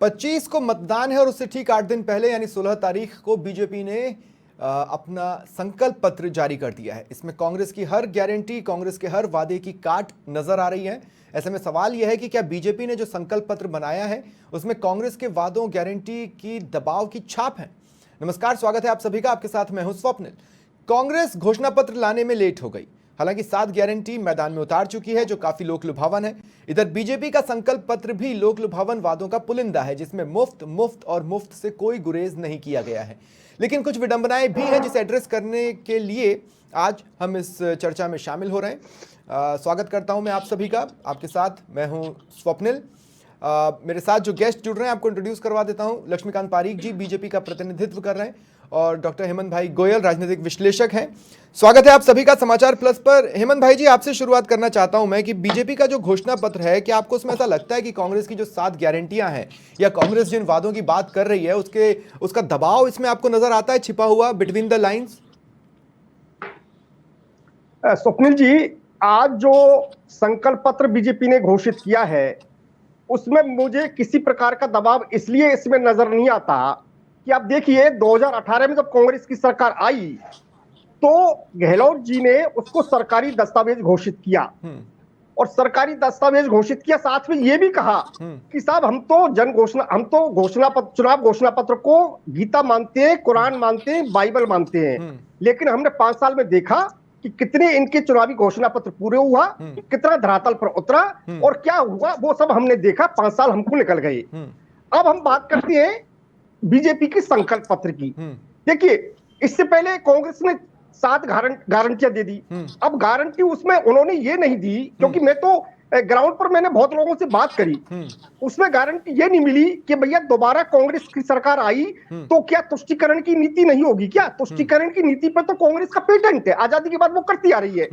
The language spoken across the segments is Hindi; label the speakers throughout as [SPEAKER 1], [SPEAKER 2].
[SPEAKER 1] पच्चीस को मतदान है और उससे ठीक 8 दिन पहले यानी 16 तारीख को बीजेपी ने अपना संकल्प पत्र जारी कर दिया है। इसमें कांग्रेस की हर गारंटी, कांग्रेस के हर वादे की काट नजर आ रही है। ऐसे में सवाल यह है कि क्या बीजेपी ने जो संकल्प पत्र बनाया है उसमें कांग्रेस के वादों, गारंटी की दबाव की छाप है। नमस्कार, स्वागत है आप सभी का। आपके साथ मैं हूं स्वप्निल। कांग्रेस घोषणा पत्र लाने में लेट हो गई। हालांकि 7 गारंटी मैदान में उतार चुकी है जो काफी लोक लुभावन है। इधर बीजेपी का संकल्प पत्र भी लोक लुभावन वादों का पुलिंदा है, जिसमें मुफ्त से कोई गुरेज नहीं किया गया है। लेकिन कुछ विडंबनाएं भी हैं जिसे एड्रेस करने के लिए आज हम इस चर्चा में शामिल हो रहे हैं। स्वागत करता हूं मैं आप सभी का। आपके साथ मैं हूं स्वप्निल। मेरे साथ जो गेस्ट जुड़ रहे हैं आपको इंट्रोड्यूस करवा देता हूं। लक्ष्मीकांत पारीक जी बीजेपी का प्रतिनिधित्व कर रहे हैं और डॉक्टर हेमंत भाई गोयल राजनीतिक विश्लेषक हैं। स्वागत है आप सभी का समाचार प्लस पर। हेमंत भाई जी, आपसे शुरुआत करना चाहता हूं मैं कि बीजेपी का जो घोषणा पत्र है, क्या आपको उसमें ऐसा लगता है कि कांग्रेस की जो 7 गारंटियां हैं या कांग्रेस जिन वादों की बात कर रही है उसका दबाव इसमें आपको नजर आता है छिपा हुआ बिटवीन द लाइंस?
[SPEAKER 2] स्वप्निल जी, आज जो संकल्प पत्र बीजेपी ने घोषित किया है उसमें मुझे किसी प्रकार का दबाव इसलिए इसमें नजर नहीं आता कि आप देखिए 2018 में जब कांग्रेस की सरकार आई तो गहलोत जी ने उसको सरकारी दस्तावेज घोषित किया और सरकारी दस्तावेज घोषित किया, साथ में यह भी कहा कि साहब हम तो चुनाव घोषणा पत्र को गीता मानते हैं, कुरान मानते हैं, बाइबल मानते हैं। लेकिन हमने 5 साल में देखा कि कितने इनके चुनावी घोषणा पत्र पूरे हुआ, कितना धरातल पर उतरा और क्या हुआ वो सब हमने देखा। 5 साल हमको निकल गए। अब हम बात करते हैं बीजेपी की संकल्प पत्र की। देखिए, इससे पहले कांग्रेस ने 7 गारंटियां दे दी। अब गारंटी उसमें उन्होंने ये नहीं दी, क्योंकि मैं तो ग्राउंड पर मैंने बहुत लोगों से बात करी, उसमें गारंटी ये नहीं मिली कि भैया दोबारा कांग्रेस की सरकार आई तो क्या तुष्टीकरण की नीति नहीं होगी। क्या तुष्टीकरण की नीति पर तो कांग्रेस का पेटेंट है, आजादी के बाद वो करती आ रही है।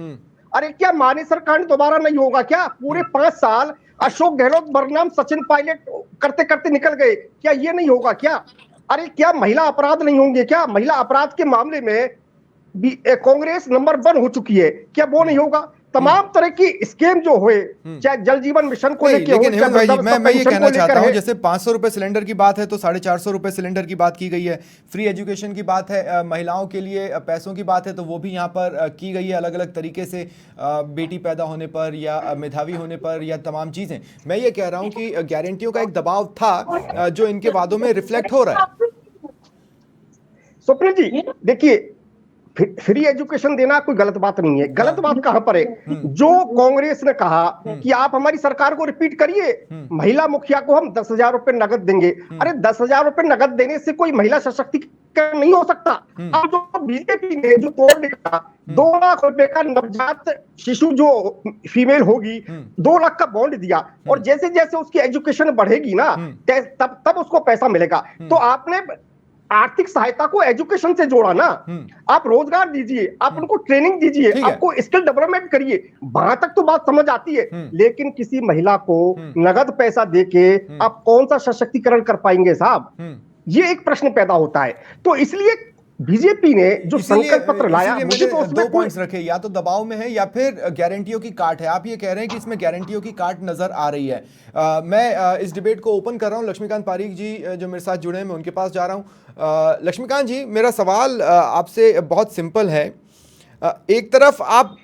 [SPEAKER 2] अरे क्या मानेसर कांड दोबारा नहीं होगा क्या? पूरे 5 साल अशोक गहलोत बनाम सचिन पायलट करते करते निकल गए, क्या ये नहीं होगा क्या? अरे क्या महिला अपराध नहीं होंगे क्या? महिला अपराध के मामले में कांग्रेस नंबर 1 हो चुकी है, क्या वो नहीं होगा? तमाम तरह की स्कीम जो हुए, चाहे जल जीवन मिशन को लेकर हो,
[SPEAKER 1] लेकिन भाई मैं ये कहना चाहता हूं, जैसे 500 रुपए सिलेंडर की बात है तो 450 रुपए सिलेंडर की बात की गई है। फ्री एजुकेशन की बात है, महिलाओं के लिए पैसों की बात है तो वो भी यहाँ पर की गई है अलग अलग तरीके से, बेटी पैदा होने पर या मेधावी होने पर या तमाम चीजें। मैं ये कह रहा हूँ कि गारंटियों का एक दबाव था जो इनके वादों में रिफ्लेक्ट हो रहा है।
[SPEAKER 2] स्वप्निल जी देखिए, फ्री एजुकेशन देना कोई गलत बात नहीं है। गलत बात कहां पर है? जो कांग्रेस ने कहा कि आप हमारी सरकार को रिपीट करिए, महिला मुखिया को हम 10,000 रुपए नगद देंगे। अरे 10,000 रुपए नगद देने से कोई महिला सशक्तिकरण नहीं हो सकता। अब जो बीजेपी ने जो तोड़ दिया, 2 लाख रुपए का नवजात शिशु जो फीमेल होगी 2 लाख का बॉन्ड दिया और जैसे जैसे उसकी एजुकेशन बढ़ेगी ना तब उसको पैसा मिलेगा। तो आपने आर्थिक सहायता को एजुकेशन से जोड़ा ना। आप रोजगार दीजिए, आप उनको ट्रेनिंग दीजिए, आपको स्किल डेवलपमेंट करिए, वहां तक तो बात समझ आती है। लेकिन किसी महिला को नगद पैसा देके आप कौन सा सशक्तिकरण कर पाएंगे साहब? ये एक प्रश्न पैदा होता है। तो इसलिए बीजेपी ने जो संकल्प पत्र लाया, मुझे तो उसमें
[SPEAKER 1] 2 पॉइंट्स रखे, या तो दबाव में है या फिर गारंटियों की काट है। आप ये कह रहे हैं कि इसमें गारंटियों की काट नजर आ रही है। मैं इस डिबेट को ओपन कर रहा हूं। लक्ष्मीकांत पारीक जी जो मेरे साथ जुड़े हैं, मैं उनके पास जा रहा हूं। लक्ष्मीकांत जी, मेरा सवाल आपसे बहुत सिंपल है। एक तरफ आप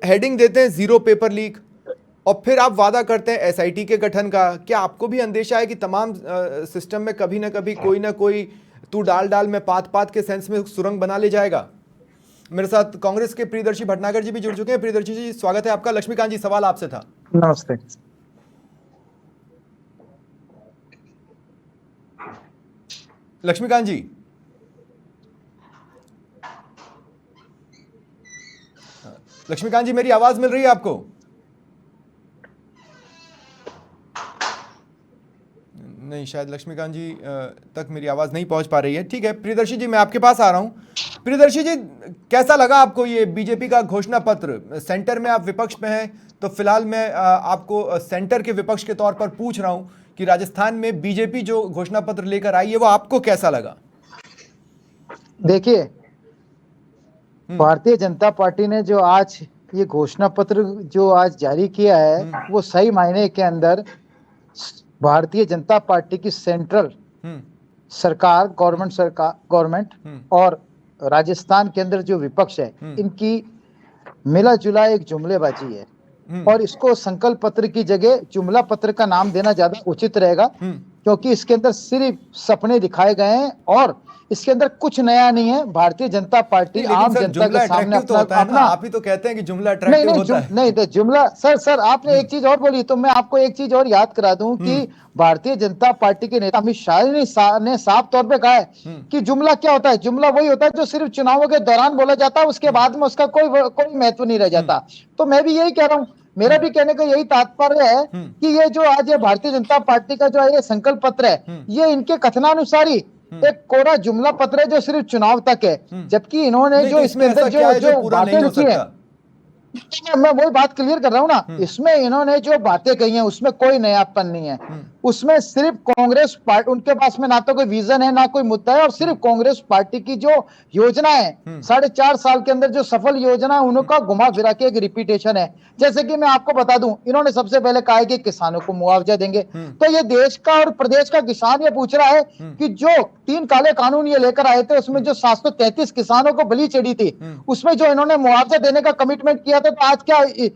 [SPEAKER 1] हेडिंग देते हैं 0 पेपर लीक और फिर आप वादा करते हैं एसआईटी के गठन का। क्या आपको भी अंदेशा है कि तमाम सिस्टम में कभी ना कोई तू डाल में पात के सेंस में सुरंग बना ले जाएगा? मेरे साथ कांग्रेस के प्रियदर्शी भटनागर जी भी जुड़ चुके हैं। प्रियदर्शी जी, स्वागत है आपका। लक्ष्मीकांत जी, सवाल आपसे था।
[SPEAKER 3] नमस्ते।
[SPEAKER 1] लक्ष्मीकांत जी, लक्ष्मीकांत जी, मेरी आवाज मिल रही है आपको? नहीं, शायद लक्ष्मीकांत जी तक मेरी आवाज नहीं पहुंच पा रही है। ठीक है प्रियदर्शी जी, मैं आपके पास आ रहा हूं। प्रियदर्शी जी, कैसा लगा आपको ये बीजेपी का घोषणा पत्र? सेंटर में आप विपक्ष में हैं, तो फिलहाल मैं आपको सेंटर के विपक्ष के तौर पर पूछ रहा हूं कि राजस्थान में बीजेपी जो घोषणा पत्र लेकर आई है वो आपको कैसा लगा?
[SPEAKER 3] देखिए, भारतीय जनता पार्टी ने जो आज ये घोषणा पत्र जो आज जारी किया है वो सही मायने के अंदर भारतीय जनता पार्टी की सेंट्रल सरकार गवर्नमेंट और राजस्थान के अंदर जो विपक्ष है इनकी मिला जुला एक जुमलेबाजी है और इसको संकल्प पत्र की जगह जुमला पत्र का नाम देना ज्यादा उचित रहेगा क्योंकि इसके अंदर सिर्फ सपने दिखाए गए हैं और इसके अंदर कुछ नया नहीं है। भारतीय जनता पार्टी आम जनता के सामने
[SPEAKER 1] अपना आप ही तो कहते हैं कि जुमला अट्रैक्टिव होता है।
[SPEAKER 3] नहीं तो जुमला सर आपने एक चीज और बोली तो मैं आपको एक चीज और याद करा दूं कि भारतीय जनता पार्टी के नेता अमित शाह ने साफ तौर पे कहा है कि जुमला क्या होता है। जुमला वही होता है जो सिर्फ चुनावों के दौरान बोला जाता है, उसके बाद में उसका कोई महत्व नहीं रह जाता। तो मैं भी यही कह रहा हूँ, मेरा भी कहने का यही तात्पर्य है कि ये जो आज ये भारतीय जनता पार्टी का जो ये संकल्प पत्र है ये इनके कथनानुसार ही एक कोरा जुमला पत्र है जो सिर्फ चुनाव तक है, जबकि इन्होंने जो इसमें अंदर जो बातें लिखी है मैं वही बात क्लियर कर रहा हूँ ना, इसमें इन्होंने जो बातें कही हैं उसमें कोई नयापन नहीं है। उसमें सिर्फ कांग्रेस पार्टी, उनके पास में ना तो कोई विजन है ना कोई मुद्दा है और सिर्फ कांग्रेस पार्टी की जो योजना है 4.5 साल के अंदर जो सफल योजना है उनका घुमा फिरा के एक रिपीटेशन है। जैसे कि मैं आपको बता दूं, इन्होंने सबसे पहले कहा है कि किसानों को मुआवजा देंगे, तो ये देश का और प्रदेश का किसान ये पूछ रहा है कि जो 3 काले कानून ये लेकर आए थे उसमें जो 733 किसानों को बलि चढ़ी थी उसमें जो इन्होंने मुआवजा देने का कमिटमेंट किया था, तो आज क्या ये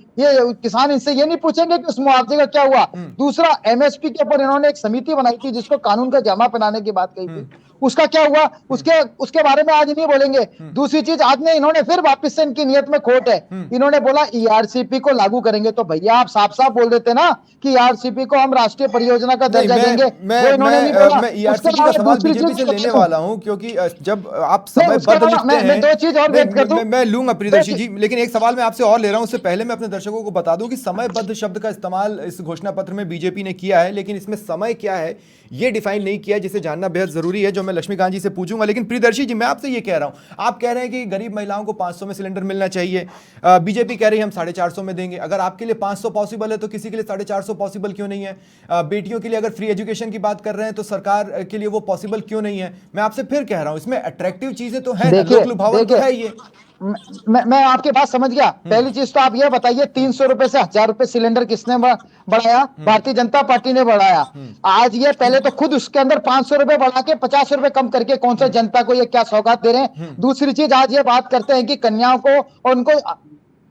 [SPEAKER 3] किसान इनसे ये नहीं पूछेंगे कि उस मुआवजे का क्या हुआ। दूसरा, एमएसपी के ऊपर इन्होंने एक समिति बनाई थी जिसको कानून का जामा पहनाने की बात कही थी, उसका क्या हुआ उसके बारे में आज नहीं बोलेंगे। दूसरी चीज, आज ने इन्होंने फिर वापस से इनकी नियत में खोट है, इन्होंने बोला ईआरसीपी को लागू करेंगे। तो भैया आप साफ साफ बोल देते ना कि ईआरसीपी को हम राष्ट्रीय परियोजना का दर्जा देंगे, वो इन्होंने नहीं बोला।
[SPEAKER 1] मैं ईआरसीपी का सवाल बीजेपी से लेने वाला हूं क्योंकि जब आप समयबद्ध लिखते हैं,
[SPEAKER 3] मैं 2 चीज और व्यक्त कर दूं,
[SPEAKER 1] मैं लूंगा प्रियदर्शी जी, लेकिन एक सवाल मैं आपसे और ले रहा हूं। उससे पहले मैं अपने दर्शकों को बता दूं कि समयबद्ध शब्द का इस्तेमाल इस घोषणा पत्र में बीजेपी ने किया है, लेकिन इसमें समय क्या है ये डिफाइन नहीं किया, जिसे जानना बेहद जरूरी है, जो मैं लक्ष्मीकांत जी से पूछूंगा। लेकिन प्रियदर्शी जी, मैं आपसे ये कह रहा हूं, आप कह रहे हैं कि गरीब महिलाओं को 500 में सिलेंडर मिलना चाहिए, बीजेपी कह रही है हम 450 में देंगे। अगर आपके लिए 500 पॉसिबल है तो किसी के लिए 450 पॉसिबल क्यों नहीं है? बेटियों के लिए अगर फ्री एजुकेशन की बात कर रहे हैं तो सरकार के लिए वो पॉसिबल क्यों नहीं है? मैं आपसे फिर कह रहा हूं, इसमें अट्रैक्टिव चीजें तो है, लोक लुभावन तो है ये।
[SPEAKER 3] मैं आपकी बात समझ गया। पहली चीज तो आप ये बताइए 300 रुपए से 1000 रुपए सिलेंडर किसने बढ़ाया? भारतीय जनता पार्टी ने बढ़ाया। आज ये पहले तो खुद उसके अंदर 500 रुपए बढ़ा के 50 रुपए कम करके कौन सा जनता को ये क्या सौगात दे रहे हैं। दूसरी चीज, आज ये बात करते हैं कि कन्याओं को और उनको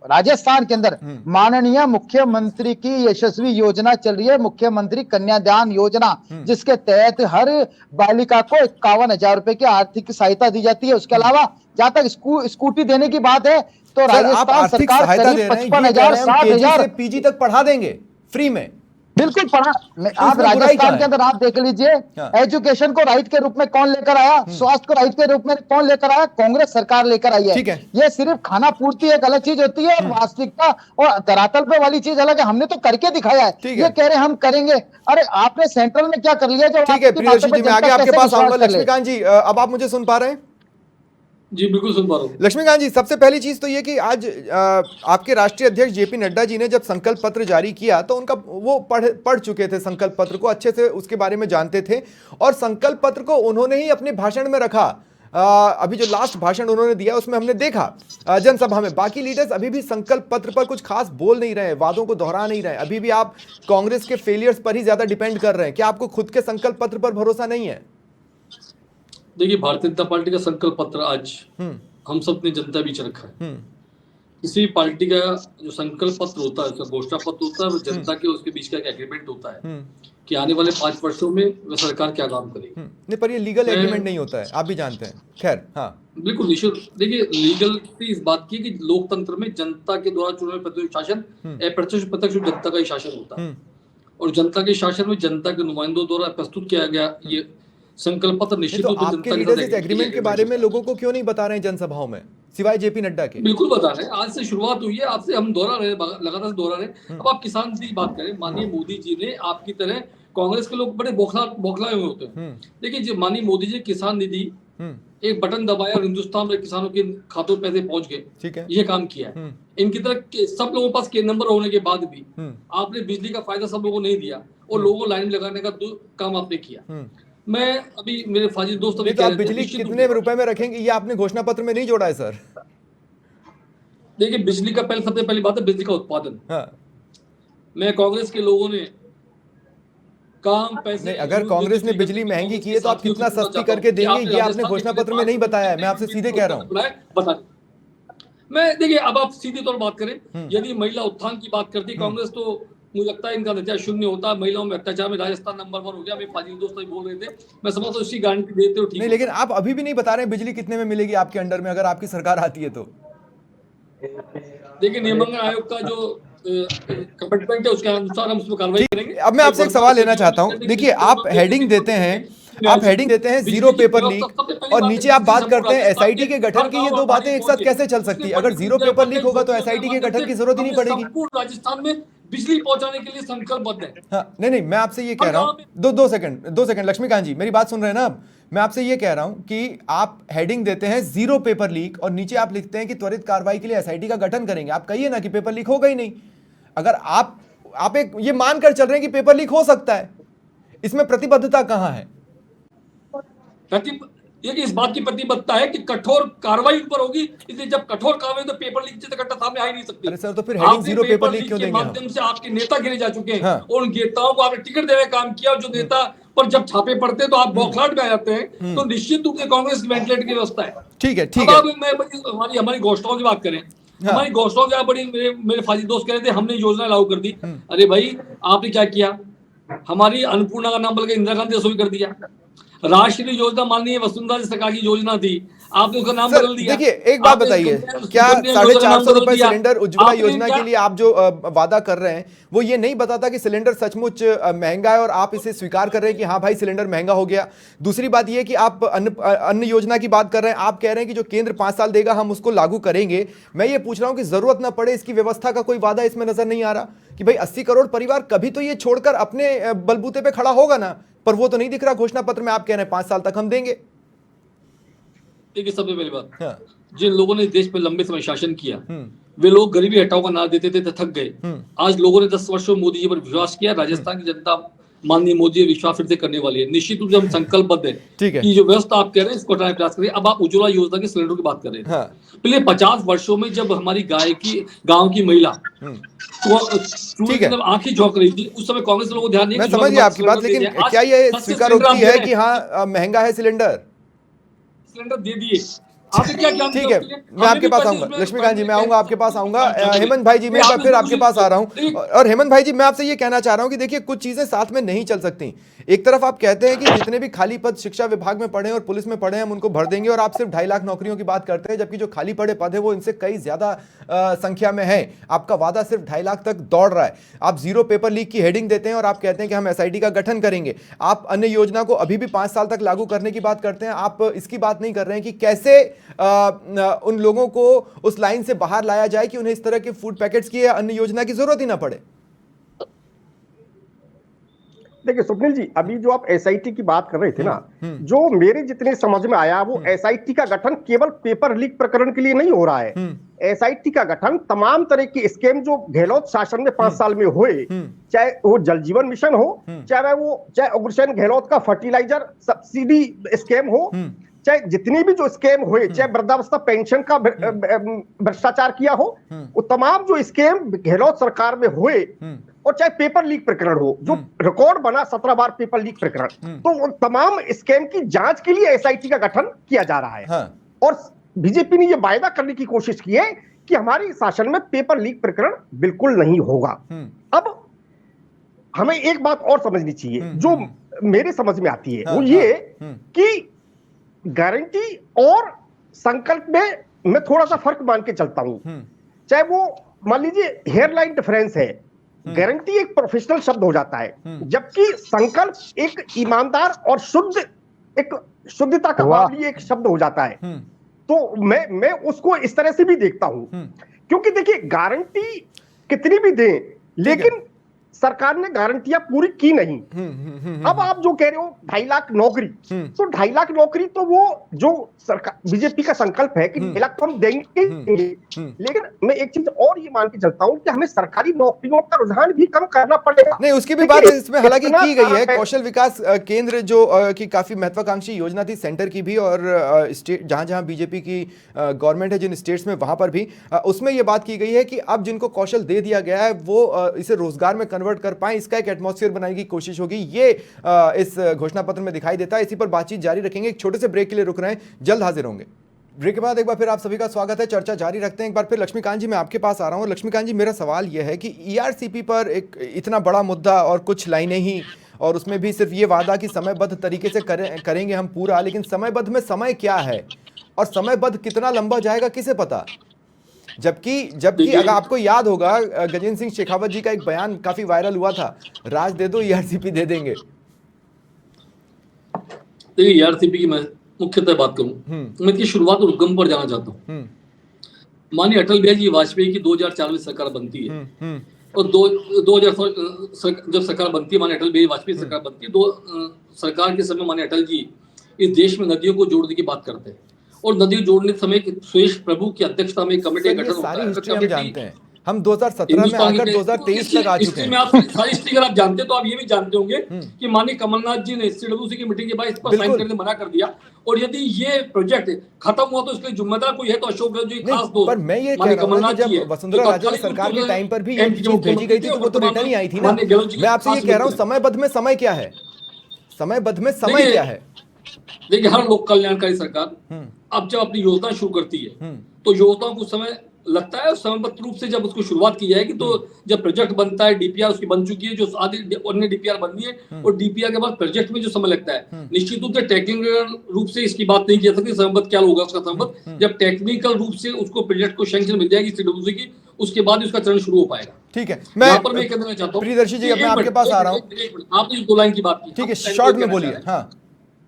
[SPEAKER 3] राजस्थान के अंदर माननीय मुख्यमंत्री की यशस्वी योजना चल रही है, मुख्यमंत्री कन्यादान योजना, जिसके तहत हर बालिका को 51,000 रुपए की आर्थिक सहायता दी जाती है। उसके अलावा जहां तक स्कूटी देने की बात है तो राजस्थान सरकार करीब 55,000 60,000
[SPEAKER 1] पीजी तक पढ़ा देंगे फ्री में।
[SPEAKER 3] बिल्कुल पढ़ा। आप राजस्थान के अंदर आप देख लीजिए, एजुकेशन को राइट के रूप में कौन लेकर आया, स्वास्थ्य को राइट के रूप में कौन लेकर आया? कांग्रेस सरकार लेकर आई है। ये सिर्फ खाना पूर्ति एक अलग चीज होती है और वास्तविकता और धरातल पे वाली चीज अलग है। हमने तो करके दिखाया है, ये कह रहे हम करेंगे। अरे आपने सेंट्रल में क्या कर लिया? जो
[SPEAKER 1] ठीक है प्रियदर्शी जी, मैं आगे आपके पास आऊंगा। लक्ष्मीकांत जी, अब आप मुझे सुन पा रहे हैं?
[SPEAKER 4] जी बिल्कुल सुन पा रहा हूं।
[SPEAKER 1] लक्ष्मीकांत जी, सबसे पहली चीज तो ये कि आज आपके राष्ट्रीय अध्यक्ष जेपी नड्डा जी ने जब संकल्प पत्र जारी किया तो उनका वो पढ़ चुके थे, संकल्प पत्र को अच्छे से उसके बारे में जानते थे और संकल्प पत्र को उन्होंने ही अपने भाषण में रखा। अभी जो लास्ट भाषण उन्होंने दिया उसमें हमने देखा जनसभा में बाकी लीडर्स अभी भी संकल्प पत्र पर कुछ खास बोल नहीं रहे, वादों को दोहरा नहीं रहे। अभी भी आप कांग्रेस के फेलियर्स पर ही ज्यादा डिपेंड कर रहे हैं। क्या आपको खुद के संकल्प पत्र पर भरोसा नहीं है?
[SPEAKER 4] देखिए, भारतीय जनता पार्टी का संकल्प पत्र आज हम सब ने जनता बीच रखा है। किसी पार्टी का जो संकल्प पत्र होता है, उसका घोषणा पत्र होता है, वो जनता के उसके बीच का एक एग्रीमेंट होता है कि आने वाले 5 वर्षों में वह सरकार क्या काम करेगी।
[SPEAKER 1] नहीं, पर ये लीगल एग्रीमेंट नहीं होता है, आप भी जानते हैं। खैर, हाँ
[SPEAKER 4] बिल्कुल निश्चित। देखिए, लीगल इस बात की कि लोकतंत्र में जनता के द्वारा चुने हुए प्रत्यक्ष शासन प्रत्यक्ष जनता का ही शासन होता है और जनता के शासन में जनता के नुमाइंदों द्वारा प्रस्तुत किया गया ये संकल्प पत्र निश्चित रूप से
[SPEAKER 1] आपके लीडर्स इस एग्रीमेंट के बारे में लोगों को क्यों नहीं बता रहे हैं जनसभाओं में, सिवाय जेपी नड्डा के?
[SPEAKER 4] बिल्कुल बता रहे हैं। आज से शुरुआत हुई है, आपसे हम दोहरा रहे, लगातार दोहरा रहे। अब आप किसान की बात करें, माननीय मोदी जी ने आपकी तरह, कांग्रेस के लोग बड़े बौखलाए हुए होते हैं। देखिए, जो माननीय मोदी जी किसान निधि एक बटन दबाया और हिंदुस्तान में किसानों के खातों में पैसे पहुंच गए, ठीक है, ये काम किया है। इनकी तरह सब लोगों के पास के नंबर होने के बाद भी आपने बिजली का फायदा सब लोगों को नहीं दिया और लोगों को लाइन लगाने का काम आपने किया। मैं अभी मेरे फाजिल दोस्त अभी
[SPEAKER 1] तो आप बिजली कितने रुपए में रखेंगे ये आपने घोषणा पत्र में नहीं जोड़ा है सर?
[SPEAKER 4] देखिए बिजली का सबसे पहली बात है बिजली का उत्पादन।
[SPEAKER 1] हाँ।
[SPEAKER 4] मैं कांग्रेस के लोगों ने काम पैसे
[SPEAKER 1] नहीं, अगर कांग्रेस ने बिजली महंगी की है तो आप कितना सस्ती करके देंगे, ये आपने घोषणा पत्र में नहीं बताया है। मैं आपसे सीधे कह रहा हूँ।
[SPEAKER 4] बता मैं देखिए, अब आप सीधी तौर बात करें, यदि महिला उत्थान की बात करती कांग्रेस तो मुझे लगता है इनका नतीजा शून्य होता। महिलाओं में अत्याचार में राजस्थान नंबर 1 हो गया। मेरे फाजिल दोस्त बोल रहे थे, मैं समझता हूं उसकी गारंटी देते हो ठीक
[SPEAKER 1] नहीं, लेकिन आप अभी भी नहीं बता रहे हैं बिजली कितने में मिलेगी आपके अंडर में अगर आपकी सरकार आती है तो।
[SPEAKER 4] देखिए नियमांकन आयोग का जो कमिटमेंट है उसके अनुसार हम उसमें कार्रवाई करेंगे।
[SPEAKER 1] अब मैं आपसे एक सवाल लेना चाहता हूं। देखिए आप हेडिंग देते हैं जीरो पेपर लीक, और नीचे आप बात करते हैं एसआईटी के गठन की। ये दो बातें एक साथ कैसे चल सकती है? अगर जीरो पेपर लीक होगा तो एसआईटी के गठन की जरूरत ही नहीं पड़ेगी।
[SPEAKER 4] संपूर्ण राजस्थान में बिजली पहुंचाने के लिए संकल्पबद्ध है।
[SPEAKER 1] हाँ, नहीं, मैं आपसे ये कह रहा हूँ, दो सेकंड लक्ष्मीकांत जी, मेरी बात सुन रहे हैं ना? अब मैं आपसे ये कह रहा हूं कि आप हेडिंग देते हैं जीरो पेपर लीक और नीचे आप लिखते हैं कि त्वरित कार्रवाई के लिए एसआईटी का गठन करेंगे। आप कहिए ना कि पेपर लीक होगा ही नहीं। अगर आप एक ये मानकर चल रहे हैं कि पेपर लीक हो सकता है, इसमें प्रतिबद्धता कहां है?
[SPEAKER 4] ये कि इस बात की प्रतिबद्धता है कि कठोर कार्रवाई पर होगी, इसलिए जब कठोर कार्रवाई तो पेपर लीक से घटना सामने आ ही नहीं सकती।
[SPEAKER 1] अरे सर, तो फिर हेडिंग जीरो पेपर लीक क्यों
[SPEAKER 4] के
[SPEAKER 1] देंगे?
[SPEAKER 4] माध्यम से आपके नेता गिरे जा चुके हैं।
[SPEAKER 1] हाँ।
[SPEAKER 4] और उन नेताओं को आपने टिकट देने का काम किया, और जो नेता पर जब छापे पड़ते हैं तो आप बौखलाहट में आ जाते हैं। तो निश्चित रूप से कांग्रेस की वेंटिलेटर की व्यवस्था है।
[SPEAKER 1] ठीक है।
[SPEAKER 4] हमारी घोषणाओं की बात करें, हमारी घोषणाओं की बड़ी मेरे फाजिल दोस्त कह रहे थे हमने योजना लागू कर दी। अरे भाई आपने क्या किया? हमारी अन्नपूर्णा का नाम बदल के इंदिरा गांधी रसोई कर दिया। राष्ट्रीय योजना माननीय वसुंधरा सरकार की योजना थी, आपने उसका नाम बदल दिया।
[SPEAKER 1] देखिए एक बात बताइए, क्या 450 रुपए सिलेंडर उज्ज्वला योजना के लिए आप जो वादा कर रहे हैं वो ये नहीं बताता कि सिलेंडर सचमुच महंगा है और आप इसे स्वीकार कर रहे हैं कि हाँ भाई सिलेंडर महंगा हो गया? दूसरी बात ये कि आप अन्न योजना की बात कर रहे हैं, आप कह रहे हैं कि जो केंद्र 5 साल देगा हम उसको लागू करेंगे। मैं ये पूछ रहा हूं कि जरूरत ना पड़े इसकी व्यवस्था का कोई वादा इसमें नजर नहीं आ रहा कि भाई 80 करोड़ परिवार कभी तो ये छोड़कर अपने बलबूते पे खड़ा होगा ना, पर वो तो नहीं दिख रहा घोषणा पत्र में। आप कह रहे हैं 5 साल तक हम देंगे।
[SPEAKER 4] देखिए सबसे पहली बात,
[SPEAKER 1] हाँ।
[SPEAKER 4] जिन लोगों ने देश पे लंबे समय शासन किया वे लोग गरीबी हटाओ का नारा देते थे तो थक गए। आज लोगों ने 10 वर्षों मोदी जी पर विश्वास किया। राजस्थान की जनता माननीय मोदी विश्वास फिर से करने वाली है। निश्चित रूप से हम संकल्पबद्ध है कि जो व्यवस्था आप कह रहे हैं इसको हटाने का प्रयास करिए। अब आप उज्ज्वला योजना के सिलेंडर की बात कर रहे हैं। पहले 50 वर्षों में जब हमारी गांव की महिला तो आंखें झोंक रही थी, उस समय कांग्रेस लोगों को ध्यान नहीं।
[SPEAKER 1] मैं समझ गया आपकी बात, लेकिन क्या ये स्वीकारोक्ति है कि हाँ महंगा है सिलेंडर
[SPEAKER 4] दे दिए? आपने क्या किया?
[SPEAKER 1] ठीक है, मैं आपके पास आऊंगा लक्ष्मीकांत जी, मैं आऊंगा आपके पास आऊंगा। हेमंत भाई जी, मैं एक बार फिर आपके पास आ रहा हूं। और हेमंत भाई जी, मैं आपसे ये कहना चाह रहा हूं कि देखिए कुछ चीजें साथ में नहीं चल सकती। एक तरफ आप कहते हैं कि जितने भी खाली पद शिक्षा विभाग में पढ़े और पुलिस में पढ़े हम उनको भर देंगे, और आप सिर्फ 2.5 लाख नौकरियों की बात करते हैं, जबकि जो खाली पड़े पद है वो इनसे कई ज्यादा संख्या में है। आपका वादा सिर्फ 2.5 लाख तक दौड़ रहा है। आप जीरो पेपर लीक की हेडिंग देते हैं और आप कहते हैं कि हम एसआईटी का गठन करेंगे। आप अन्य योजना को अभी भी 5 साल तक लागू करने की बात करते हैं। आप इसकी बात नहीं कर रहे हैं कि कैसे उन लोगों को उस लाइन से बाहर लाया जाए कि उन्हें इस तरह के फूड पैकेट्स की या अन्य योजना की जरूरत ही ना पड़े।
[SPEAKER 2] देखिए स्वप्निल जी, अभी जो आप एसआईटी की बात कर रहे थे ना, जो मेरे जितने समझ में आया वो एसआईटी का गठन केवल पेपर लीक प्रकरण के लिए नहीं हो रहा है। एसआईटी का गठन तमाम तरह के स्कीम जो गहलोत शासन में 5 साल में हुए, चाहे वो जल जीवन मिशन हो, चाहे अग्रसेन गहलोत का फर्टिलाइजर सब्सिडी स्कीम हो, चाहे जितनी भी जो स्कीम हुए, चाहे वृद्धावस्था पेंशन का भ्रष्टाचार किया हो, वो तमाम जो स्कीम गहलोत सरकार में हुए, और चाहे पेपर लीक प्रकरण हो जो रिकॉर्ड बना 17 बार पेपर लीक प्रकरण, तो तमाम स्कीम की जांच के लिए एसआईटी का गठन किया जा रहा है। और बीजेपी ने यह वायदा करने की कोशिश की है कि हमारी शासन में पेपर लीक प्रकरण बिल्कुल नहीं होगा। अब हमें एक बात और समझनी चाहिए जो मेरे समझ में आती है, वो ये कि गारंटी और संकल्प में मैं थोड़ा सा फर्क मान के चलता हूं। चाहे वो मान लीजिए हेयरलाइन डिफरेंस है, गारंटी एक प्रोफेशनल शब्द हो जाता है, जबकि संकल्प एक ईमानदार और शुद्धता का मामली एक शब्द हो जाता है। तो मैं उसको इस तरह से भी देखता हूं, क्योंकि देखिए गारंटी कितनी भी दें, लेकिन सरकार ने गारंटियां पूरी की नहीं। अब आप जो कह रहे हो 2.5 लाख नौकरी, तो 2.5 लाख नौकरी तो वो जो सरकार बीजेपी का संकल्प है कि 2.5 लाख तो हम देंगे ही देंगे। लेकिन मैं एक चीज और ये मान के चलता हूं कि हमें सरकारी नौकरियों का रुझान भी कम करना पड़ेगा।
[SPEAKER 1] नहीं, उसकी भी बात इसमें हालांकि की गई है। कौशल विकास केंद्र जो की काफी महत्वाकांक्षी योजना थी सेंटर की भी, और स्टेट जहां जहां बीजेपी की गवर्नमेंट है जिन स्टेट्स में वहां पर भी उसमें यह बात की गई है कि अब जिनको कौशल दे दिया गया है वो इसे रोजगार में कन्वर्ट कर पाए, इसका एक एटमॉस्फेयर बनाने की कोशिश होगी। ये इस घोषणा पत्र में दिखाई देता है। इसी पर बातचीत जारी रखेंगे। एक छोटे से ब्रेक के लिए रुक रहे हैं, जल्द हाजिर होंगे। ब्रेक के बाद एक बार फिर आप सभी का स्वागत है। चर्चा जारी रखते हैं। एक बार फिर लक्ष्मीकांत जी मैं आपके पास आ रहा हूं। लक्ष्मीकांत जी, मेरा सवाल यह है कि ईआरसीपी पर एक इतना बड़ा मुद्दा और कुछ लाइनें ही, और उसमें भी सिर्फ ये वादा कि समयबद्ध तरीके से करेंगे हम पूरा, लेकिन समयबद्ध में समय क्या है और समयबद्ध कितना लंबा जाएगा किसे पता। जबकि अगर आपको याद होगा गजेंद्र सिंह शेखावत जी का एक बयान काफी वायरल हुआ था, राज दे दो ईआरसीपी दे देंगे।
[SPEAKER 4] देखिए, ईआरसीपी की मैं मुख्यतः बात करूं, मैं इसकी शुरुआत और उद्गम पर जाना चाहता हूं। माननीय अटल बिहारी वाजपेयी की 2004 में सरकार बनती है और 2000 जब सरकार बनती है, माननीय अटल बिहारी वाजपेयी सरकार बनती है, सरकार के समय माननीय अटल जी इस देश में नदियों को जोड़ने की बात करते हैं और नदी जोड़ने के समय सुरेश प्रभु की अध्यक्षता में कमेटी का गठन होता है।
[SPEAKER 1] हम जानते हैं, हम 2017 में आकर 2023 तक आ चुके हैं।
[SPEAKER 4] में आप सारी हिस्ट्री अगर आप जानते तो आप ये भी जानते होंगे कि माननीय कमलनाथ जी ने सीडब्ल्यूसी की मीटिंग के बाद इस पर साइन करने मना कर दिया, और यदि ये प्रोजेक्ट खत्म हुआ तो इसके जिम्मेदार कोई है तो अशोक गहलोत जी खास दोस्त।
[SPEAKER 1] पर मैं ये कह रहा हूं कि जब वसुंधरा राजे सरकार के टाइम पर भी ये चीज भेजी गई थी तो वो तो रिटर्न ही आई थी ना। मैं आपसे ये कह रहा हूं समयबद्ध में समय क्या है, समयबद्ध में समय क्या है।
[SPEAKER 4] देखिए, हर लोक कल्याणकारी सरकार अब जब अपनी योजना शुरू करती है तो योजनाओं को समय लगता है, और समयबद्ध रूप से जब उसको शुरुआत की जाएगी तो जब प्रोजेक्ट बनता है, डीपीआर उसकी बन चुकी है, जो आधी अन्य डीपीआर बननी है, और डीपीआर के बाद प्रोजेक्ट में जो समय लगता है, निश्चित रूप से टेक्निकल रूप से इसकी बात नहीं की जा सकती समयबद्ध क्या होगा उसका समयबद्ध। जब टेक्निकल रूप से उसको प्रोजेक्ट को सैंक्शन मिल जाएगी सीडब्ल्यूसी की, उसके बाद उसका चरण शुरू हो पाएगा।
[SPEAKER 1] ठीक है, मैं
[SPEAKER 4] कहना चाहता हूँ
[SPEAKER 1] प्रियदर्शी जी, मैं आपके पास आ रहा हूँ।
[SPEAKER 4] आपने 2 लाइन की बात की,
[SPEAKER 1] ठीक है, शॉर्ट में बोलिए। हाँ,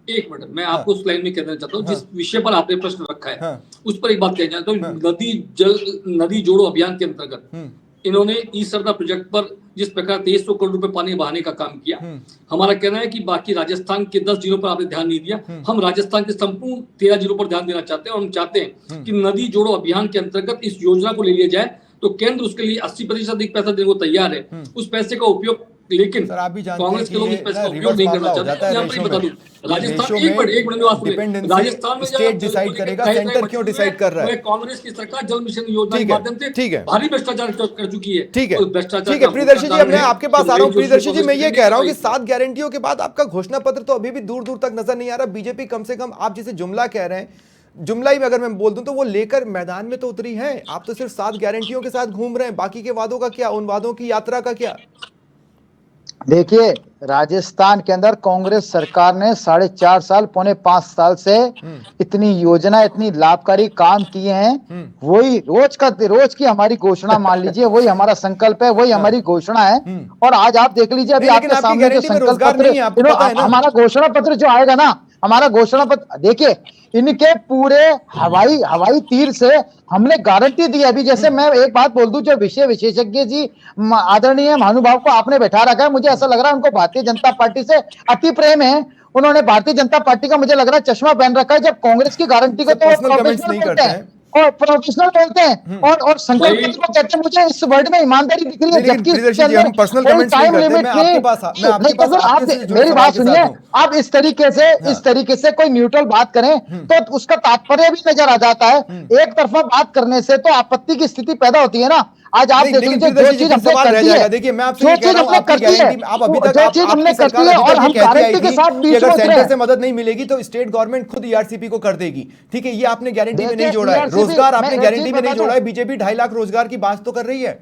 [SPEAKER 4] एक मिनट, मैं आपको उस लाइन में कहना चाहता हूँ जिस विषय पर आपने प्रश्न रखा है उस पर एक बात कहना चाहता हूँ। नदी जोड़ो अभियान के अंतर्गत इन्होंने ई सरदा प्रोजेक्ट पर जिस प्रकार 2300 करोड़ रुपए पानी बहाने का काम किया, हमारा कहना है कि बाकी राजस्थान के 10 जिलों पर आपने ध्यान नहीं दिया। हम राजस्थान के संपूर्ण 13 जिलों पर ध्यान देना चाहते हैं, और हम चाहते हैं कि नदी जोड़ो अभियान के अंतर्गत इस योजना को ले लिया जाए, तो केंद्र उसके लिए 80% अधिक पैसा देने को तैयार है। उस पैसे का उपयोग, लेकिन कांग्रेस के लोग इस पैसे का उपयोग नहीं करना चाहते। यहाँ पर बता दूं, राजस्थान एक मिनट राजस्थान में
[SPEAKER 1] स्टेट डिसाइड करेगा, सेंटर क्यों डिसाइड कर रहा है।
[SPEAKER 4] कांग्रेस की सरकार जल मिशन योजना के माध्यम से भारी भ्रष्टाचार कर चुकी है।
[SPEAKER 1] ठीक है, ठीक है प्रियदर्शी जी, अब मैं आपके पास आ रहा हूँ। प्रियदर्शी जी, मैं ये कह रहा हूँ कि 7 गारंटियों के बाद आपका घोषणा पत्र तो अभी भी दूर दूर तक नजर नहीं आ रहा। बीजेपी कम से कम आप जिसे जुमला कह रहे हैं, जुमला ही में अगर मैं बोल दूं तो वो लेकर मैदान में तो उतरी है। आप तो सिर्फ 7 गारंटियों के साथ घूम रहे हैं, बाकी के वादों का क्या, उन वादों की यात्रा का क्या।
[SPEAKER 3] देखिए, राजस्थान के अंदर कांग्रेस सरकार ने 4.5 साल, पौने 5 साल से इतनी योजना, इतनी लाभकारी काम किए हैं। वही रोज की हमारी घोषणा मान लीजिए, वही हमारा संकल्प है, वही हमारी घोषणा है। और आज आप देख लीजिए, अभी आपके सामने जो संकल्प पत्र, हमारा घोषणा पत्र जो आएगा ना, हमारा घोषणा पत्र देखिए, इनके पूरे हवाई तीर से हमने गारंटी दी। अभी जैसे मैं एक बात बोल दूं, जो विषय विशेषज्ञ जी आदरणीय महानुभाव को आपने बैठा रखा है, मुझे ऐसा लग रहा है उनको भारतीय जनता पार्टी से अति प्रेम है। उन्होंने भारतीय जनता पार्टी का, मुझे लग रहा है, चश्मा पहन रखा है। जब कांग्रेस की गारंटी को तो प्रोफेशनल बोलते हैं और प्रोफेशनल बोलते हैं, और संकल्प पत्र को कहते हैं। मुझे इस वर्ड में ईमानदारी दिख रही है, जबकि टाइम लिमिट नहीं। मेरी बात सुनिए, आप इस तरीके से कोई न्यूट्रल बात करें तो उसका तात्पर्य भी नजर आ जाता है। एक तरफा बात करने से तो आपत्ति की स्थिति पैदा होती है ना। आज आप देख लीजिए, जो चीज हमने कर दी है,
[SPEAKER 1] देखिए मैं आपसे कह रहा हूं, आपकी गारंटी आप अभी तक,
[SPEAKER 3] जो चीज हमने कर दी है, और हम गारंटी के साथ बीच में
[SPEAKER 1] सेंटर से मदद नहीं मिलेगी तो स्टेट गवर्नमेंट खुद ईआरसीपी को कर देगी। ठीक है, ये आपने गारंटी में नहीं जोड़ा है। रोजगार आपने गारंटी में नहीं जोड़ा है। बीजेपी 2.5 लाख रोजगार की बात तो कर रही है।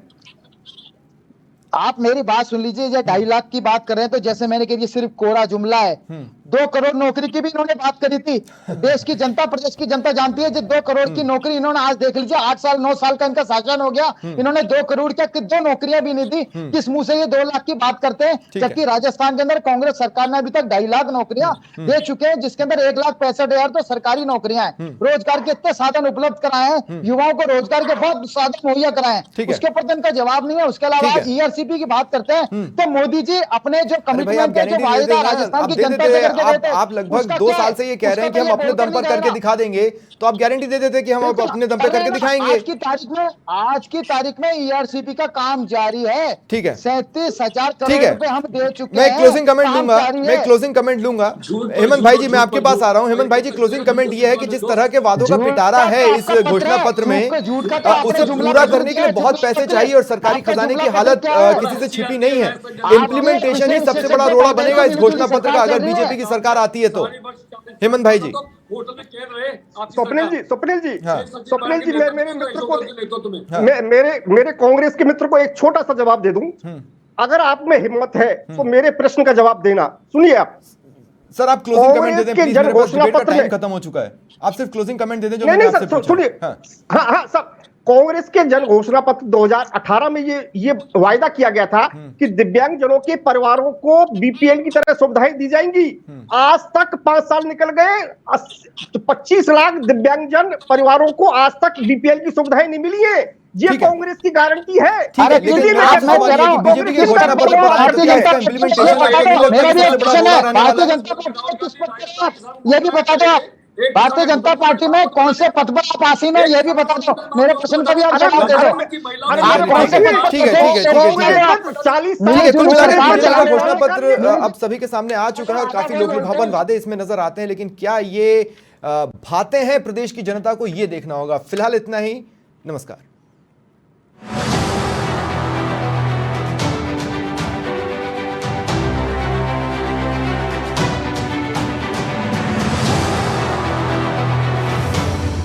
[SPEAKER 3] आप मेरी बात सुन लीजिए, जब 2.5 लाख की बात कर रहे हैं तो जैसे मैंने कही सिर्फ कोरा जुमला है। 2 करोड़ नौकरी की भी इन्होंने बात करी थी। देश की जनता, प्रदेश की जनता जानती है, जो 2 करोड़ की नौकरी इन्होंने आज देख लीजिए, 8 साल 9 साल का इनका शासन हो गया, इन्होंने 2 करोड़ क्या 2 नौकरियां भी नहीं दी। किस मुंह से ये 2 लाख की बात करते हैं, जबकि राजस्थान के अंदर कांग्रेस सरकार ने अभी तक 2.5 लाख नौकरियां दे चुके हैं, जिसके अंदर 1,65,000 तो सरकारी नौकरियां हैं। रोजगार के इतने साधन उपलब्ध कराए हैं, युवाओं को रोजगार के बहुत साधन मुहैया कराए हैं, उसके ऊपर तो इनका जवाब नहीं है। उसके अलावा ईआरसीपी की बात करते हैं, तो मोदी जी अपने जो कमिटमेंट है, जो वायदा राजस्थान की जनता से करके गए थे,
[SPEAKER 1] आप लगभग 2 साल से ये कह रहे हैं कि हम अपने दम पर करके दिखा देंगे, तो आप गारंटी दे देते कि हम अपने दम पर करके दिखाएंगे।
[SPEAKER 3] आज की तारीख में ईआरसीपी का काम जारी है।
[SPEAKER 1] ठीक है,
[SPEAKER 3] 37,000 करोड़ रुपए हम दे चुके हैं।
[SPEAKER 1] मैं क्लोजिंग कमेंट लूंगा, हेमंत भाई जी, मैं आपके पास आ रहा हूं। हेमंत भाई जी, क्लोजिंग कमेंट ये है कि जिस तरह के वादों का पिटारा है इस घोषणा पत्र में, उसे पूरा करने के लिए बहुत पैसे चाहिए और सरकारी खजाने की हालत किसी से छिपी नहीं है। इम्प्लीमेंटेशन ही सबसे बड़ा रोड़ा बनेगा इस घोषणा पत्र का, अगर बीजेपी की सरकार आती है तो। हेमंत भाई जी,
[SPEAKER 2] स्वप्निल जी, मैं मेरे मित्र को मेरे कांग्रेस के मित्र को एक छोटा सा जवाब दे दूं। अगर आप में हिम्मत है तो मेरे प्रश्न का जवाब देना। सुनिए आप
[SPEAKER 1] सर, आप क्लोजिंग कमेंट दे दें प्लीज, मेरे पास डिबेट का टाइम
[SPEAKER 2] में
[SPEAKER 1] खत्म हो चुका है। आप सिर्फ क्लोजिंग कमेंट दे दें जो
[SPEAKER 2] नहीं
[SPEAKER 1] मैंने आपसे
[SPEAKER 2] सर,
[SPEAKER 1] पूछा।
[SPEAKER 2] सुनिए, हाँ सर, कांग्रेस के जन घोषणा पत्र 2018 में ये वायदा किया गया था कि दिव्यांगजनों के परिवारों को बीपीएल की तरह सुविधाएं दी जाएंगी। आज तक 5 साल निकल गए, 25 लाख दिव्यांगजन परिवारों को आज तक बीपीएल की सुविधाएं नहीं मिली है। ये कांग्रेस की गारंटी है।
[SPEAKER 1] बीजेपी के घोषणा पत्र पर
[SPEAKER 3] भारतीय जनता ये भी बता दो, भारतीय जनता पार्टी में कौन से पद पर आप आसीन हो, ये भी बता दो। मेरे प्रश्न का भी आप जवाब दे दो।
[SPEAKER 1] कुल मिलाकर घोषणा पत्र अब सभी के सामने आ चुका है और काफी लोक लुभावन वादे इसमें नजर आते हैं, लेकिन क्या ये भाते हैं प्रदेश की जनता को, ये देखना होगा। फिलहाल इतना ही, नमस्कार।